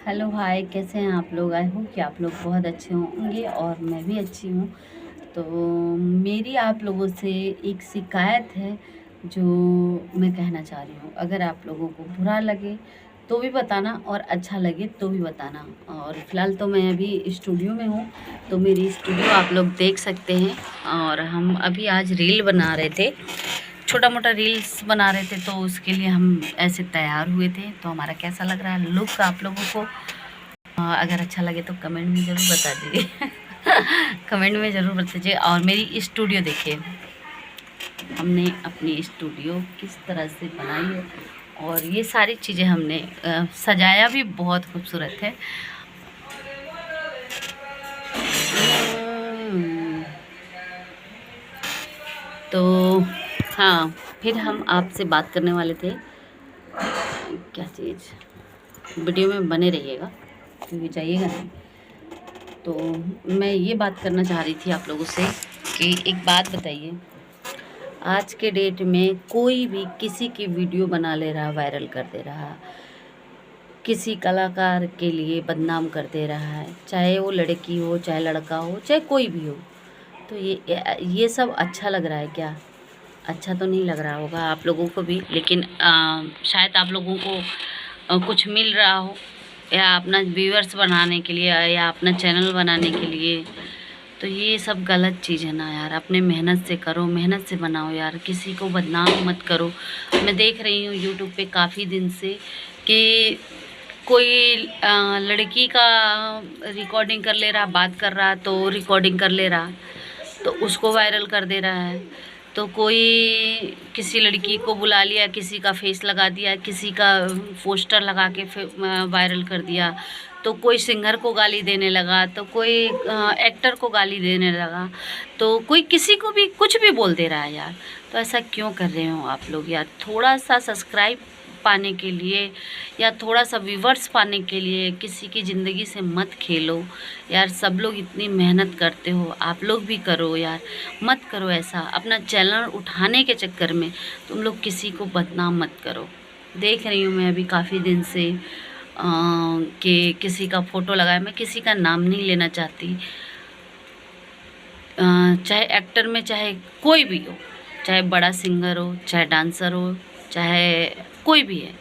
Hello hi, कैसे हैं आप लोग। आई होप कि आप लोग बहुत अच्छे होंगे और मैं भी अच्छी हूँ। तो मेरी आप लोगों से एक शिकायत है जो मैं कहना चाह रही हूँ। अगर आप लोगों को बुरा लगे तो भी बताना और अच्छा लगे तो भी बताना। और फिलहाल तो मैं अभी स्टूडियो में हूँ, तो मेरी स्टूडियो आप लोग देख सकते हैं। और हम अभी आज रील बना रहे थे, छोटा मोटा रील्स बना रहे थे, तो उसके लिए हम ऐसे तैयार हुए थे। तो हमारा कैसा लग रहा है लुक आप लोगों को, अगर अच्छा लगे तो कमेंट में ज़रूर बता दीजिए। कमेंट में ज़रूर बता दीजिए। और मेरी स्टूडियो देखिए, हमने अपनी स्टूडियो किस तरह से बनाई है और ये सारी चीज़ें हमने सजाया भी बहुत खूबसूरत है। तो हाँ, फिर हम आपसे बात करने वाले थे, क्या चीज़, वीडियो में बने रहिएगा क्योंकि जाइएगा नहीं। तो मैं ये बात करना चाह रही थी आप लोगों से कि एक बात बताइए, आज के डेट में कोई भी किसी की वीडियो बना ले रहा, वायरल कर दे रहा, किसी कलाकार के लिए बदनाम कर दे रहा है, चाहे वो लड़की हो, चाहे लड़का हो, चाहे कोई भी हो। तो ये सब अच्छा लग रहा है क्या? अच्छा तो नहीं लग रहा होगा आप लोगों को भी, लेकिन शायद आप लोगों को कुछ मिल रहा हो, या अपना व्यूअर्स बनाने के लिए, या अपना चैनल बनाने के लिए। तो ये सब गलत चीज़ है ना यार। अपने मेहनत से करो, मेहनत से बनाओ यार, किसी को बदनाम मत करो। मैं देख रही हूँ यूट्यूब पे काफ़ी दिन से कि कोई लड़की का रिकॉर्डिंग कर ले रहा, बात कर रहा, तो रिकॉर्डिंग कर ले रहा तो उसको वायरल कर दे रहा है। तो कोई किसी लड़की को बुला लिया, किसी का फेस लगा दिया, किसी का पोस्टर लगा के वायरल कर दिया। तो कोई सिंगर को गाली देने लगा, तो कोई एक्टर को गाली देने लगा, तो कोई किसी को भी कुछ भी बोल दे रहा है यार। तो ऐसा क्यों कर रहे हो आप लोग यार? थोड़ा सा सब्सक्राइब पाने के लिए या थोड़ा सा व्यूवर्स पाने के लिए किसी की ज़िंदगी से मत खेलो यार। सब लोग इतनी मेहनत करते हो, आप लोग भी करो यार। मत करो ऐसा, अपना चैनल उठाने के चक्कर में तुम लोग किसी को बदनाम मत करो। देख रही हूँ मैं अभी काफ़ी दिन से कि किसी का फ़ोटो लगाया, मैं किसी का नाम नहीं लेना चाहती, चाहे एक्टर में चाहे कोई भी हो, चाहे बड़ा सिंगर हो, चाहे डांसर हो, चाहे कोई भी है,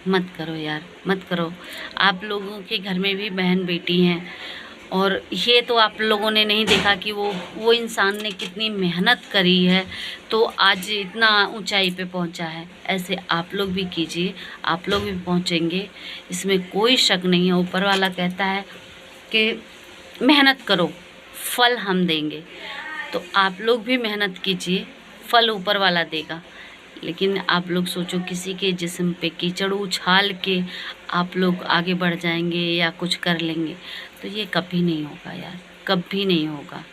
मत करो यार, मत करो। आप लोगों के घर में भी बहन बेटी हैं, और ये तो आप लोगों ने नहीं देखा कि वो इंसान ने कितनी मेहनत करी है तो आज इतना ऊंचाई पे पहुंचा है। ऐसे आप लोग भी कीजिए, आप लोग भी पहुंचेंगे, इसमें कोई शक नहीं है। ऊपर वाला कहता है कि मेहनत करो, फल हम देंगे। तो आप लोग भी मेहनत कीजिए, फल ऊपर वाला देगा। लेकिन आप लोग सोचो किसी के जिस्म पे कीचड़ उछाल के आप लोग आगे बढ़ जाएंगे या कुछ कर लेंगे, तो ये कभी नहीं होगा यार, कभी नहीं होगा।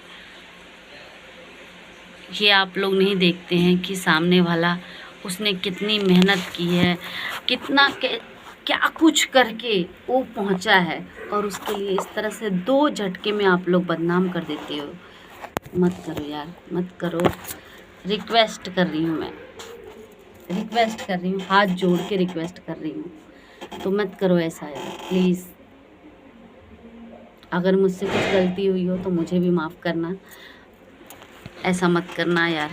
ये आप लोग नहीं देखते हैं कि सामने वाला उसने कितनी मेहनत की है, कितना क्या कुछ करके वो पहुंचा है, और उसके लिए इस तरह से दो झटके में आप लोग बदनाम कर देते हो। मत करो यार, मत करो। रिक्वेस्ट कर रही हूँ मैं, रिक्वेस्ट कर रही हूँ, हाथ जोड़ के रिक्वेस्ट कर रही हूँ। तो मत करो ऐसा यार, प्लीज़। अगर मुझसे कुछ गलती हुई हो तो मुझे भी माफ़ करना, ऐसा मत करना यार।